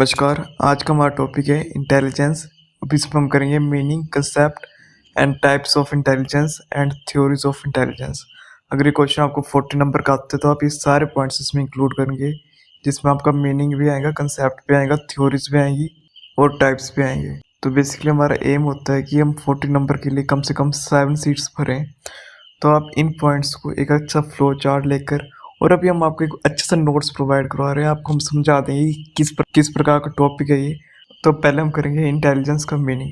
नमस्कार। आज का हमारा टॉपिक है इंटेलिजेंस। अब इसमें हम करेंगे meaning, concept and types of intelligence and theories of intelligence. अगर ये क्वेश्चन आपको 40 नंबर का आता है तो आप ये सारे पॉइंट्स इसमें इंक्लूड करेंगे, जिसमें आपका मीनिंग भी आएगा, कंसेप्ट भी आएगा, थ्योरीज भी आएंगी और टाइप्स भी आएंगे। तो बेसिकली हमारा एम होता है कि हम 40 नंबर के लिए कम से कम 7 सीट्स भरें। तो आप इन पॉइंट्स को एक अच्छा फ्लो चार्ट लेकर, और अभी हम आपको एक अच्छे से नोट्स प्रोवाइड करवा रहे हैं, आपको हम समझा देंगे कि किस प्रकार का टॉपिक है ये। तो पहले हम करेंगे इंटेलिजेंस का meaning.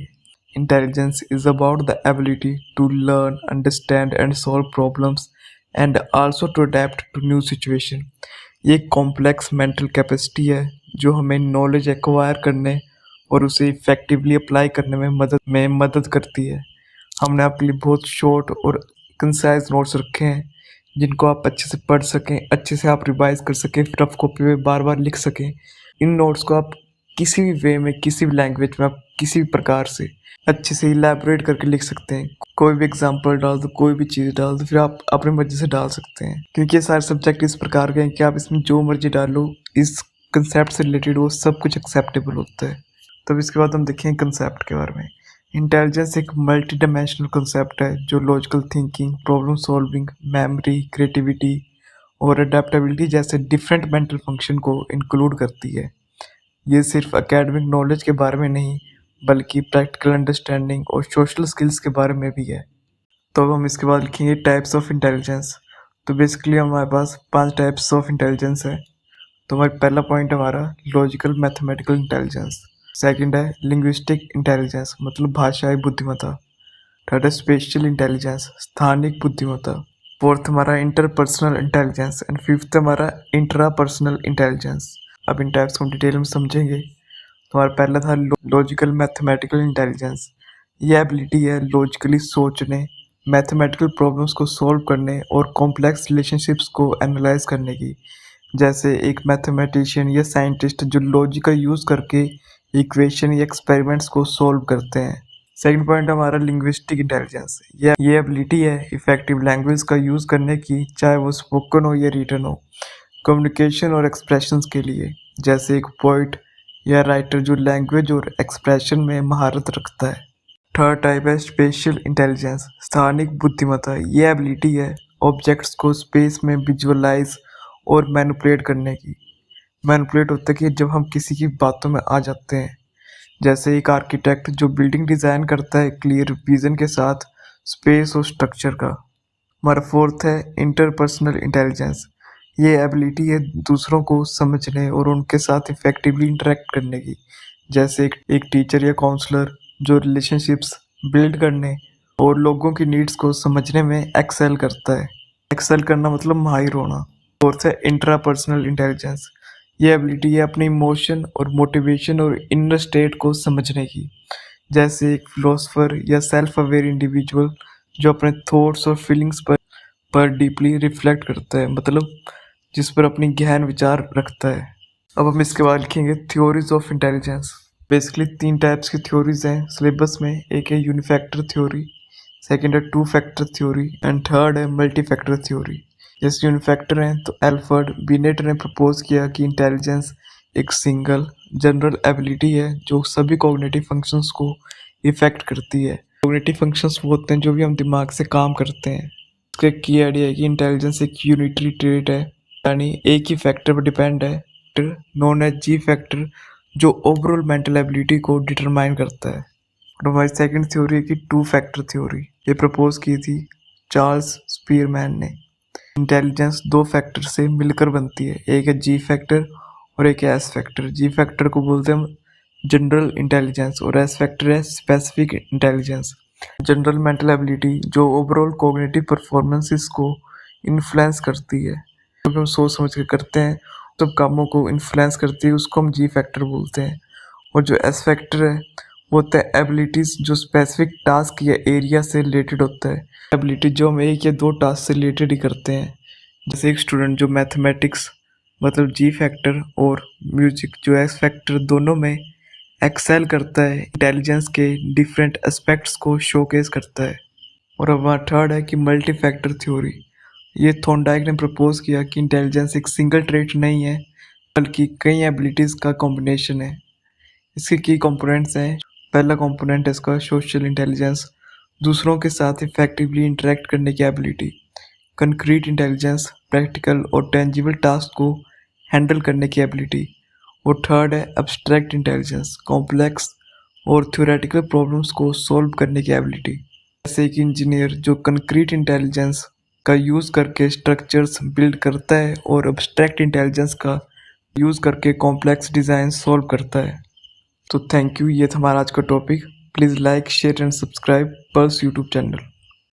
Intelligence is about the ability to learn, understand and solve problems and also to adapt to new situation. ये एक कॉम्प्लेक्स मेंटल कैपेसिटी है जो हमें नॉलेज एक्वायर करने और उसे इफेक्टिवली अप्लाई करने में मदद करती है। हमने आपके लिए बहुत शॉर्ट और कंसाइज नोट्स रखे हैं जिनको आप अच्छे से पढ़ सकें, अच्छे से आप रिवाइज कर सकें, रफ कॉपी में बार बार लिख सकें। इन नोट्स को आप किसी भी वे में, किसी भी लैंग्वेज में, आप किसी भी प्रकार से अच्छे से इलैबोरेट करके लिख सकते हैं। कोई भी एग्जांपल डाल दो, कोई भी चीज़ डाल दो, फिर आप अपनी मर्जी से डाल सकते हैं, क्योंकि ये सारे सब्जेक्ट इस प्रकार के हैं कि आप इसमें जो मर्जी डालो, इस कंसेप्ट से रिलेटेड वो सब कुछ एक्सेप्टेबल होता है। तब इसके बाद हम देखेंगे कंसेप्ट के बारे में। इंटेलिजेंस एक मल्टी डायमेंशनल कंसेप्ट है जो logical thinking, problem solving, memory, creativity और अडेप्टेबिलिटी जैसे डिफरेंट मेंटल फंक्शन को इंक्लूड करती है। ये सिर्फ एकेडमिक नॉलेज के बारे में नहीं, बल्कि प्रैक्टिकल अंडरस्टैंडिंग और सोशल स्किल्स के बारे में भी है। तो अब हम इसके बाद लिखेंगे टाइप्स ऑफ इंटेलिजेंस। तो बेसिकली हमारे पास 5 टाइप्स ऑफ इंटेलिजेंस है। तो हमारा पहला पॉइंट है हमारा लॉजिकल मैथमेटिकल इंटेलिजेंस। सेकंड है लिंग्विस्टिक इंटेलिजेंस, मतलब भाषाई बुद्धिमत्ता। थर्ड है स्पेशल इंटेलिजेंस, स्थानिक बुद्धिमत्ता। फोर्थ हमारा इंटरपर्सनल इंटेलिजेंस एंड फिफ्थ हमारा इंट्रापर्सनल इंटेलिजेंस। अब इन टाइप्स को हम डिटेल में समझेंगे। तो हमारा पहला था लॉजिकल मैथमेटिकल इंटेलिजेंस। यह एबिलिटी है लॉजिकली सोचने, मैथमेटिकल प्रॉब्लम्स को सॉल्व करने और कॉम्प्लेक्स रिलेशनशिप्स को एनालाइज करने की। जैसे एक मैथमेटिशियन या साइंटिस्ट जो लॉजिक का यूज़ करके इक्वेशन या एक्सपेरिमेंट्स को सॉल्व करते हैं। सेकंड पॉइंट हमारा लिंग्विस्टिक इंटेलिजेंस। ये एबिलिटी है इफेक्टिव लैंग्वेज का यूज़ करने की, चाहे वो स्पोकन हो या रिटन हो, कम्युनिकेशन और एक्सप्रेशंस के लिए। जैसे एक पोइट या राइटर जो लैंग्वेज और एक्सप्रेशन में महारत रखता है। थर्ड टाइप है स्पेशल इंटेलिजेंस, स्थानिक बुद्धिमत्ता। ये एबिलिटी है ऑब्जेक्ट्स को स्पेस में विजुअलाइज और मैनिपुलेट करने की। मैनिपुलेट होता है कि जब हम किसी की बातों में आ जाते हैं, जैसे एक आर्किटेक्ट जो बिल्डिंग डिज़ाइन करता है क्लियर विजन के साथ स्पेस और स्ट्रक्चर का। हमारा फोर्थ है इंटरपर्सनल इंटेलिजेंस। ये एबिलिटी है दूसरों को समझने और उनके साथ इफेक्टिवली इंटरेक्ट करने की। जैसे एक टीचर या काउंसलर जो रिलेशनशिप्स बिल्ड करने और लोगों की नीड्स को समझने में एक्सेल करता है। एक्सेल करना मतलब माहिर होना। फोर्थ है इंट्रापर्सनल इंटेलिजेंस। ये एबिलिटी है अपने इमोशन और मोटिवेशन और इनर स्टेट को समझने की। जैसे एक फिलोसोफर या सेल्फ अवेयर इंडिविजुअल जो अपने थॉट्स और फीलिंग्स पर डीपली रिफ्लेक्ट करता है, मतलब जिस पर अपनी गहन विचार रखता है। अब हम इसके बाद लिखेंगे theories of intelligence. Basically 3 types की थ्योरीज हैं सिलेबस में। एक है यूनिफैक्टर थ्योरी, सेकंड है 2 फैक्टर थ्योरी एंड थर्ड है मल्टी फैक्टर थ्योरी। जैसे यूनिफैक्टर हैं तो एल्फ्रेड बिनेट ने प्रपोज किया कि इंटेलिजेंस एक सिंगल जनरल एबिलिटी है जो सभी कॉग्निटिव फंक्शंस को इफेक्ट करती है। कॉग्निटिव फंक्शंस वो होते हैं जो भी हम दिमाग से काम करते हैं। इसका की आइडिया है कि इंटेलिजेंस एक यूनिटरी ट्रेट है, यानी एक ही फैक्टर पर डिपेंड है, नोन एज जी फैक्टर, जो ओवरऑल मेंटल एबिलिटी को डिटरमाइन करता है। और हमारी सेकंड थ्योरी है कि 2 फैक्टर थ्योरी। ये प्रपोज की थी चार्ल्स स्पीरमैन ने। इंटेलिजेंस 2 फैक्टर से मिलकर बनती है, एक है जी फैक्टर और एक है एस फैक्टर। जी फैक्टर को बोलते हैं हम जनरल इंटेलिजेंस और एस फैक्टर है specific intelligence. General mental ability जो ओवरऑल कॉग्निटिव परफॉर्मेंसेस को इन्फ्लुएंस करती है, जो हम सोच समझ के करते हैं, सब कामों को इन्फ्लुएंस करती है, उसको हम जी फैक्टर बोलते हैं। और जो एस फैक्टर है वो होता है एबिलिटीज जो स्पेसिफिक टास्क या एरिया से रिलेटेड होता है। एबिलिटी जो हम 1 या 2 टास्क से रिलेटेड ही करते हैं। जैसे एक स्टूडेंट जो मैथमेटिक्स मतलब जी फैक्टर और म्यूजिक जो एस फैक्टर दोनों में एक्सेल करता है, इंटेलिजेंस के डिफरेंट एस्पेक्ट्स को शोकेस करता है। और अब वहाँ थर्ड है कि मल्टी फैक्टर थ्योरी। ये थॉर्नडाइक ने प्रपोज किया कि इंटेलिजेंस एक सिंगल ट्रेट नहीं है, बल्कि कई एबिलिटीज़ का कॉम्बिनेशन है। इसके की कंपोनेंट्स हैं। पहला कंपोनेंट है इसका सोशल इंटेलिजेंस, दूसरों के साथ इफेक्टिवली इंटरेक्ट करने की एबिलिटी। कंक्रीट इंटेलिजेंस, प्रैक्टिकल और टेंजिबल टास्क को हैंडल करने की एबिलिटी। और थर्ड है एब्स्ट्रैक्ट इंटेलिजेंस, कॉम्प्लेक्स और थ्योरेटिकल प्रॉब्लम्स को सॉल्व करने की एबिलिटी। जैसे एक इंजीनियर जो कंक्रीट इंटेलिजेंस का यूज़ करके स्ट्रक्चर्स बिल्ड करता है और एब्स्ट्रैक्ट इंटेलिजेंस का यूज़ करके कॉम्प्लेक्स डिज़ाइन सॉल्व करता है। तो थैंक यू, ये था हमारा आज का topic. Please like share and subscribe purse YouTube channel.